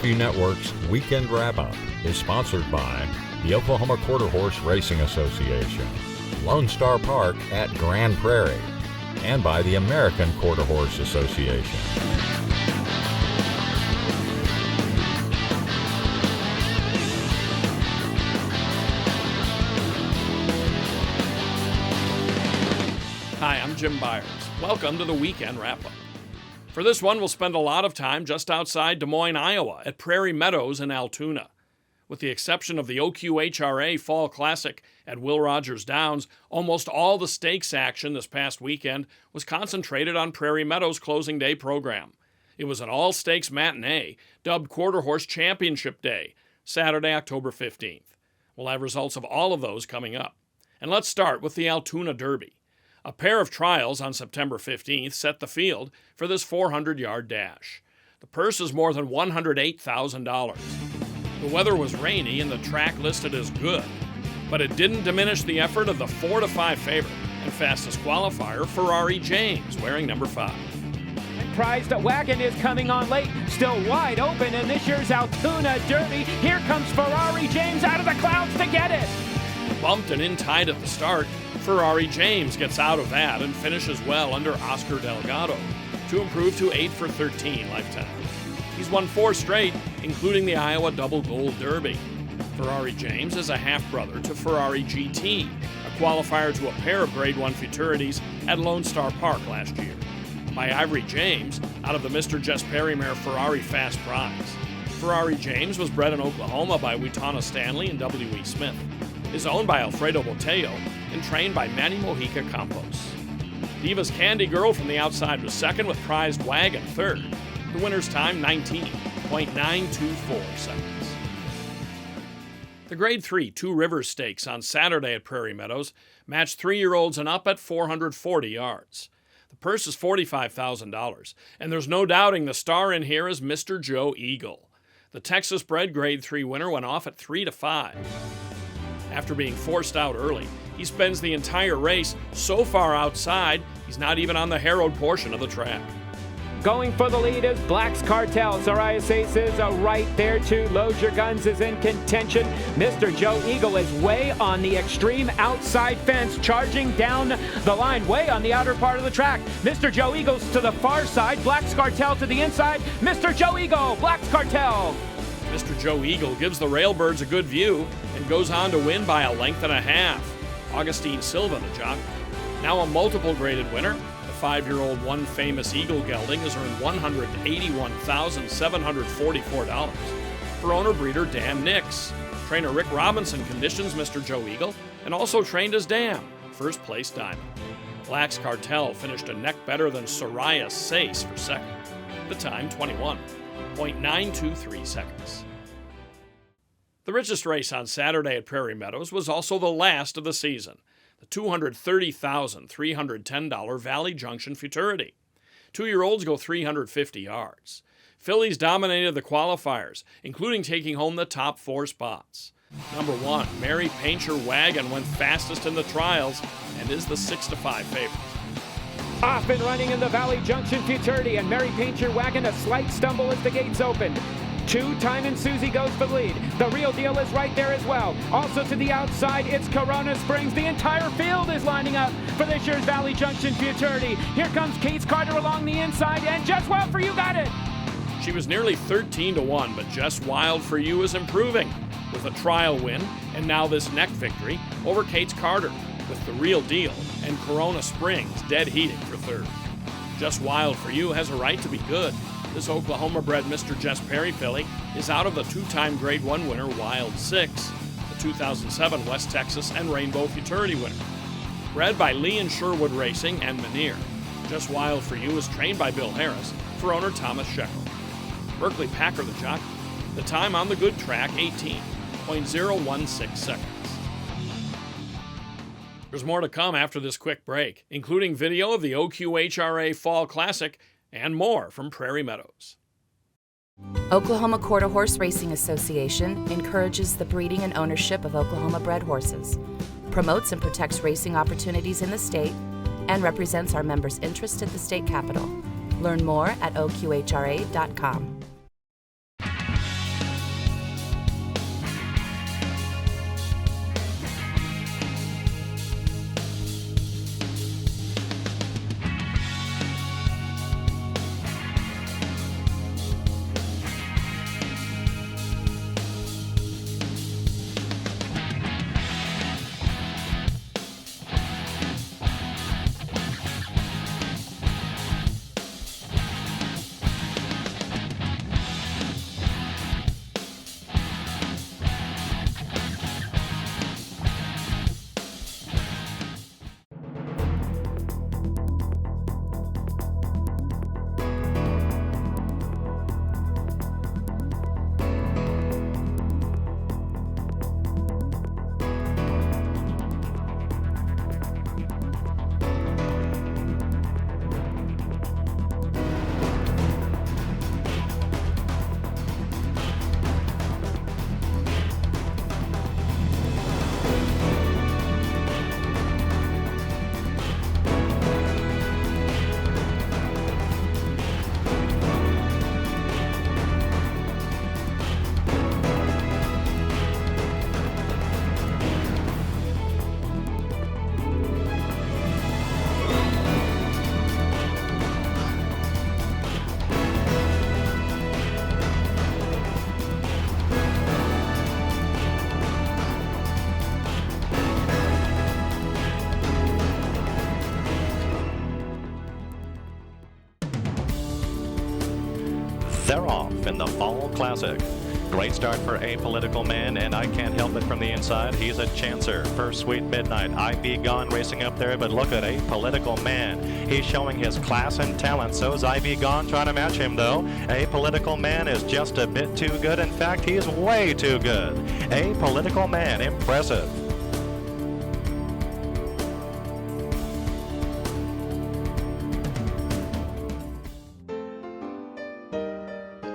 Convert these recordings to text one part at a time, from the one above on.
Rescue Network's Weekend Wrap-Up is sponsored by the Oklahoma Quarter Horse Racing Association, Lone Star Park at Grand Prairie, and by the American Quarter Horse Association. Hi, I'm Jim Byers. Welcome to the Weekend Wrap-Up. For this one, we'll spend a lot of time just outside Des Moines, Iowa, at Prairie Meadows in Altoona. With the exception of the OQHRA Fall Classic at Will Rogers Downs, almost all the stakes action this past weekend was concentrated on Prairie Meadows' closing day program. It was an all-stakes matinee, dubbed Quarter Horse Championship Day, Saturday, October 15th. We'll have results of all of those coming up. And let's start with the Altoona Derby. A pair of trials on September 15th set the field for this 400-yard dash. The purse is more than $108,000. The weather was rainy and the track listed as good, but it didn't diminish the effort of the 4-5 favorite and fastest qualifier, Ferrari James, wearing number 5. Prized wagon is coming on late, still wide open in this year's Altoona Derby. Here comes Ferrari James out of the clouds to get it. Bumped and in tight at the start, Ferrari James gets out of that and finishes well under Oscar Delgado to improve to 8 for 13 lifetime. He's won 4 straight, including the Iowa Double Gold Derby. Ferrari James is a half-brother to Ferrari GT, a qualifier to a pair of Grade 1 futurities at Lone Star Park last year. By Ivory James, out of the Mr. Jess Perry mare Ferrari Fast Prize. Ferrari James was bred in Oklahoma by Witana Stanley and W.E. Smith, is owned by Alfredo Botello, and trained by Manny Mojica Campos. Diva's Candy Girl from the outside was second, with Prized Wagon third. The winner's time, 19.924 seconds. The Grade 3 Two Rivers Stakes on Saturday at Prairie Meadows matched 3-year-olds and up at 440 yards. The purse is $45,000, and there's no doubting the star in here is Mr. Joe Eagle. The Texas-bred Grade 3 winner went off at 3-5. After being forced out early, he spends the entire race so far outside, he's not even on the harrowed portion of the track. Going for the lead is Black's Cartel. Sarias Ace is right there too. Load Your Guns is in contention. Mr. Joe Eagle is way on the extreme outside fence, charging down the line, way on the outer part of the track. Mr. Joe Eagle's to the far side. Black's Cartel to the inside. Mr. Joe Eagle, Black's Cartel. Mr. Joe Eagle gives the Railbirds a good view and goes on to win by a length and a half. Augustine Silva, the jock, now a multiple graded winner. The 5-year-old One Famous Eagle gelding has earned $181,744 for owner-breeder Dan Nix. Trainer Rick Robinson conditions Mr. Joe Eagle and also trained his dam, first place diamond. Black's Cartel finished a neck better than Soraya Sace for second. The time, 21.923 seconds. The richest race on Saturday at Prairie Meadows was also the last of the season, the $230,310 Valley Junction Futurity. 2-year-olds go 350 yards. Fillies dominated the qualifiers, including taking home the top 4 spots. Number 1, Mary Painter Wagon went fastest in the trials and is the 6-5 favorite. Off and running in the Valley Junction Futurity, and Mary Painter Wagon a slight stumble as the gates opened. 2, Time and Susie goes for the lead. The Real Deal is right there as well. Also to the outside, it's Corona Springs. The entire field is lining up for this year's Valley Junction Futurity. Here comes Kate's Carter along the inside, and Just Wild For You got it. She was nearly 13-1, but Just Wild For You is improving with a trial win and now this neck victory over Kate's Carter, with the Real Deal and Corona Springs dead heating for third. Just Wild For You has a right to be good. This Oklahoma-bred Mr. Jess Perry filly is out of the 2-time Grade 1 winner Wild 6, the 2007 West Texas and Rainbow Futurity winner. Bred by Lee and Sherwood Racing and Manier, Just Wild For You is trained by Bill Harris for owner Thomas Sheckle. Berkeley Packer, the jock, the time on the good track, 18.016 seconds. There's more to come after this quick break, including video of the OQHRA Fall Classic and more from Prairie Meadows. Oklahoma Quarter Horse Racing Association encourages the breeding and ownership of Oklahoma-bred horses, promotes and protects racing opportunities in the state, and represents our members' interest at the state capitol. Learn more at oqhra.com. off in the Fall Classic. Great start for Apolitical Man, and I Can't Help It from the inside. He's a chancer for Sweet Midnight. I Be Gone racing up there, but look at Apolitical Man. He's showing his class and talent. So's I Be Gone trying to match him, though. Apolitical Man is just a bit too good. In fact, he's way too good. Apolitical Man, impressive.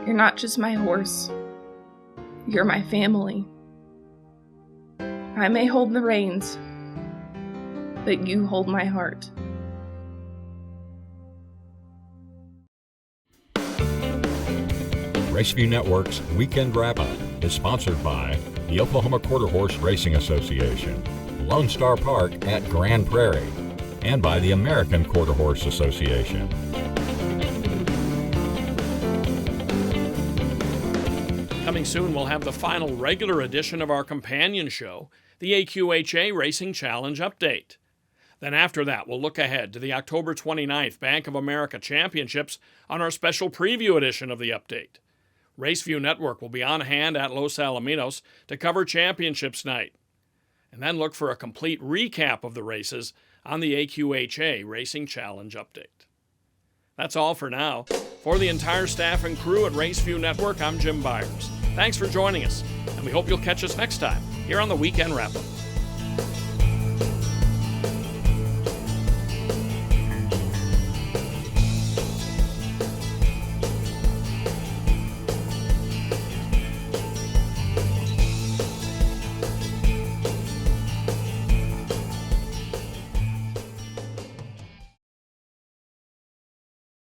You're not just my horse. You're my family. I may hold the reins, but you hold my heart. Raceview Network's Weekend Wrap-Up is sponsored by the Oklahoma Quarter Horse Racing Association, Lone Star Park at Grand Prairie, and by the American Quarter Horse Association. Coming soon, we'll have the final regular edition of our companion show, the AQHA Racing Challenge Update. Then after that, we'll look ahead to the October 29th Bank of America Championships on our special preview edition of the update. Raceview Network will be on hand at Los Alamitos to cover Championships Night. And then look for a complete recap of the races on the AQHA Racing Challenge Update. That's all for now. For the entire staff and crew at Raceview Network, I'm Jim Byers. Thanks for joining us, and we hope you'll catch us next time here on the Weekend Wrap-Up.